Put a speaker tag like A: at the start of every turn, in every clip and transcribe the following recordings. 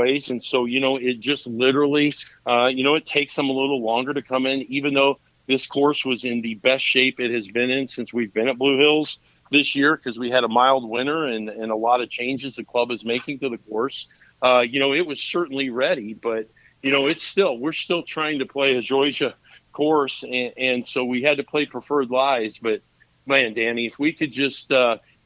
A: ways. And so, it just literally, it takes them a little longer to come in, even though this course was in the best shape it has been in since we've been at Blue Hills this year, because we had a mild winter and a lot of changes the club is making to the course. It was certainly ready, but, we're still trying to play a Georgia course. And so we had to play preferred lies. But, man, Danny, if we could just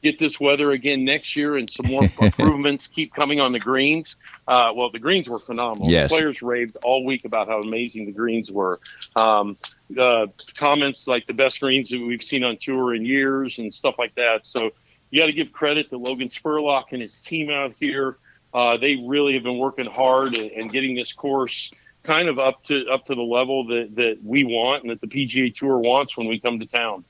A: get this weather again next year and some more improvements keep coming on the greens. The greens were phenomenal.
B: Yes.
A: The players raved all week about how amazing the greens were. Comments like the best greens that we've seen on tour in years and stuff like that. So you got to give credit to Logan Spurlock and his team out here. They really have been working hard and getting this course kind of up to the level that we want and that the PGA Tour wants when we come to town.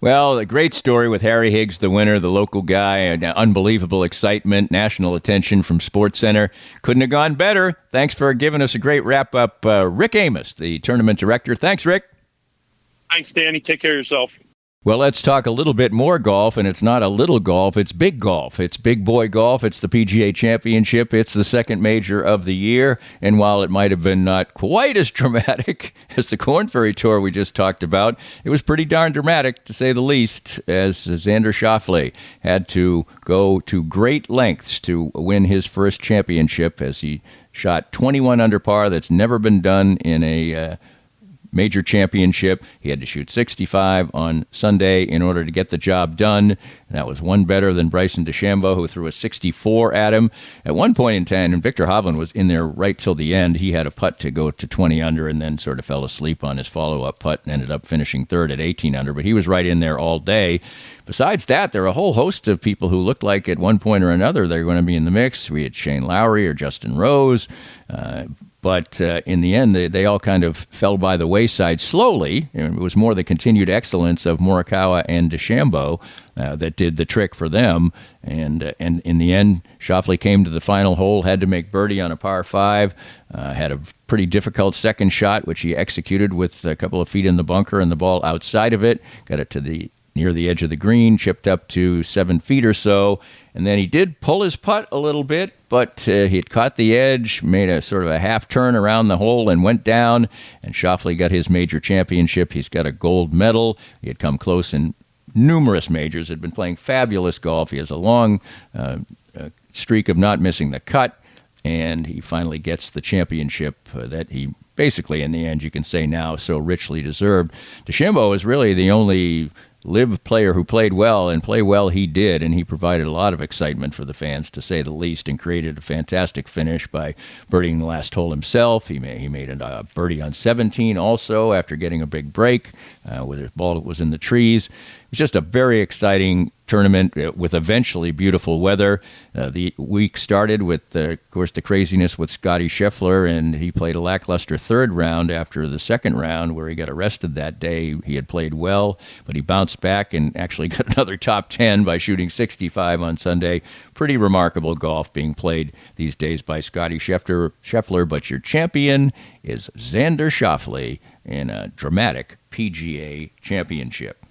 B: Well, a great story with Harry Higgs, the winner, the local guy, unbelievable excitement, national attention from SportsCenter. Couldn't have gone better. Thanks for giving us a great wrap-up. Rick Amos, the tournament director. Thanks, Rick.
A: Thanks, Danny. Take care of yourself.
B: Well, let's talk a little bit more golf, and it's not a little golf, it's big golf. It's big boy golf. It's the PGA Championship. It's the second major of the year, and while it might have been not quite as dramatic as the Korn Ferry Tour we just talked about, it was pretty darn dramatic, to say the least, as Xander Schauffele had to go to great lengths to win his first championship as he shot 21 under par. That's never been done in a major championship. He had to shoot 65 on Sunday in order to get the job done. That was one better than Bryson DeChambeau, who threw a 64 at him. At one point in time, and Victor Hovland was in there right till the end, he had a putt to go to 20 under and then sort of fell asleep on his follow-up putt and ended up finishing third at 18 under, but he was right in there all day. Besides that, there are a whole host of people who looked like at one point or another they're going to be in the mix. We had Shane Lowry or Justin Rose, but in the end, they all kind of fell by the wayside slowly. It was more the continued excellence of Morikawa and DeChambeau that did the trick for them. And in the end, Schauffele came to the final hole, had to make birdie on a par 5, had a pretty difficult second shot, which he executed with a couple of feet in the bunker and the ball outside of it. Got it to near the edge of the green, chipped up to 7 feet or so, and then he did pull his putt a little bit, but he had caught the edge, made a sort of a half turn around the hole and went down, and Schauffele got his major championship. He's got a gold medal. He had come close in numerous majors, had been playing fabulous golf. He has a long streak of not missing the cut, and he finally gets the championship that he basically, in the end, you can say now, so richly deserved. DeChambeau is really the only live player who played well, and play well he did, and he provided a lot of excitement for the fans, to say the least, and created a fantastic finish by birdieing the last hole himself. He made a birdie on 17 also after getting a big break with his ball that was in the trees. It was just a very exciting tournament with eventually beautiful weather. The week started with, of course, the craziness with Scottie Scheffler, and he played a lackluster third round after the second round where he got arrested that day. He had played well, but he bounced back and actually got another top 10 by shooting 65 on Sunday. Pretty remarkable golf being played these days by Scottie Scheffler, but your champion is Xander Schauffele in a dramatic PGA championship.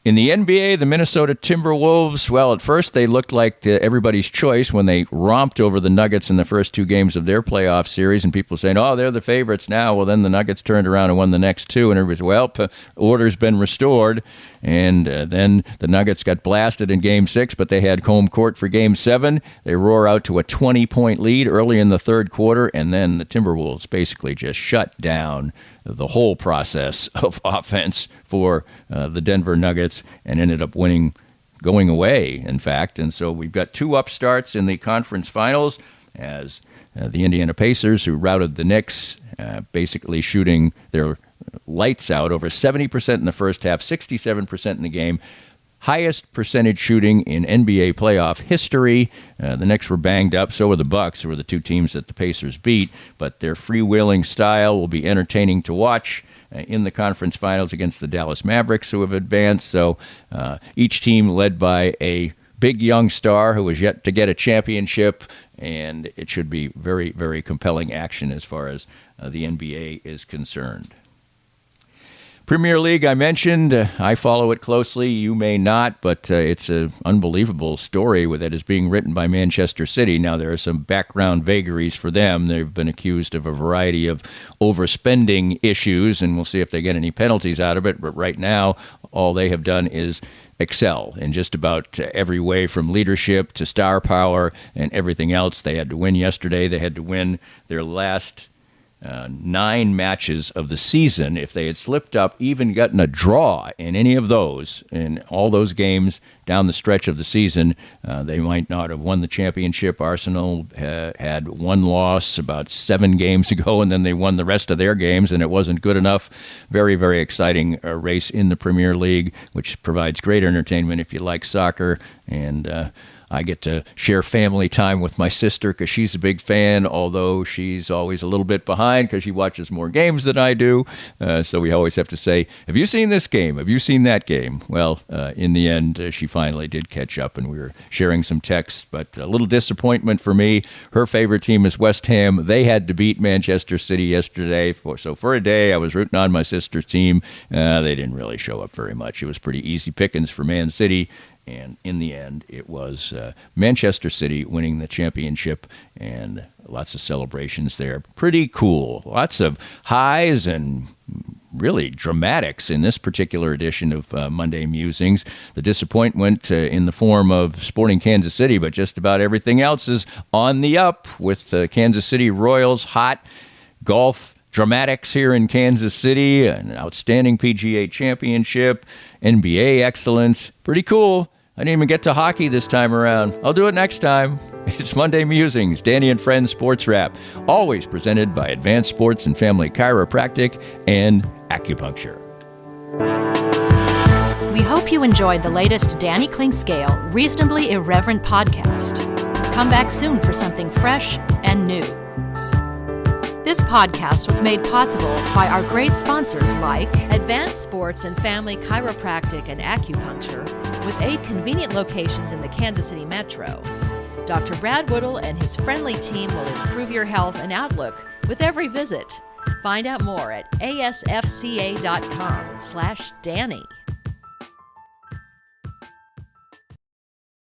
B: In the NBA, the Minnesota Timberwolves, well, at first they looked like everybody's choice when they romped over the Nuggets in the first 2 games of their playoff series, and people saying, oh, they're the favorites now. Well, then the Nuggets turned around and won the next 2, and everybody's, well, order's been restored. And then the Nuggets got blasted in Game 6, but they had home court for Game 7. They roar out to a 20-point lead early in the third quarter, and then the Timberwolves basically just shut down the whole process of offense for the Denver Nuggets and ended up winning, going away, in fact. And so we've got 2 upstarts in the conference finals as the Indiana Pacers, who routed the Knicks, basically shooting their lights out, over 70% in the first half, 67% in the game. Highest percentage shooting in NBA playoff history. The Knicks were banged up. So were the Bucks, who were the 2 teams that the Pacers beat. But their freewheeling style will be entertaining to watch in the conference finals against the Dallas Mavericks, who have advanced. So each team led by a big young star who is yet to get a championship. And it should be very, very compelling action as far as the NBA is concerned. Premier League, I mentioned. I follow it closely. You may not, but it's an unbelievable story that is being written by Manchester City. Now, there are some background vagaries for them. They've been accused of a variety of overspending issues, and we'll see if they get any penalties out of it. But right now, all they have done is excel in just about every way, from leadership to star power and everything else. They had to win yesterday. They had to win their last 9 matches of the season. If they had slipped up, even gotten a draw in any of those, in all those games down the stretch of the season, they might not have won the championship. Arsenal had 1 loss about 7 games ago, and then they won the rest of their games, and it wasn't good enough. Very, very exciting race in the Premier League, which provides great entertainment if you like soccer. And I get to share family time with my sister because she's a big fan, although she's always a little bit behind because she watches more games than I do. So we always have to say, have you seen this game? Have you seen that game? Well, in the end, she finally did catch up, and we were sharing some texts. But a little disappointment for me. Her favorite team is West Ham. They had to beat Manchester City yesterday. So for a day, I was rooting on my sister's team. They didn't really show up very much. It was pretty easy pickings for Man City. And in the end, it was Manchester City winning the championship, and lots of celebrations there. Pretty cool. Lots of highs and really dramatics in this particular edition of Monday Musings. The disappointment in the form of Sporting Kansas City, but just about everything else is on the up with Kansas City Royals hot. Golf dramatics here in Kansas City, an outstanding PGA championship, NBA excellence. Pretty cool. I didn't even get to hockey this time around. I'll do it next time. It's Monday Musings, Danny and Friends Sports Wrap, always presented by Advanced Sports and Family Chiropractic and Acupuncture.
C: We hope you enjoyed the latest Danny Klingscale Reasonably Irreverent podcast. Come back soon for something fresh and new. This podcast was made possible by our great sponsors like Advanced Sports and Family Chiropractic and Acupuncture, with 8 convenient locations in the Kansas City metro. Dr. Brad Woodall and his friendly team will improve your health and outlook with every visit. Find out more at asfca.com/Danny.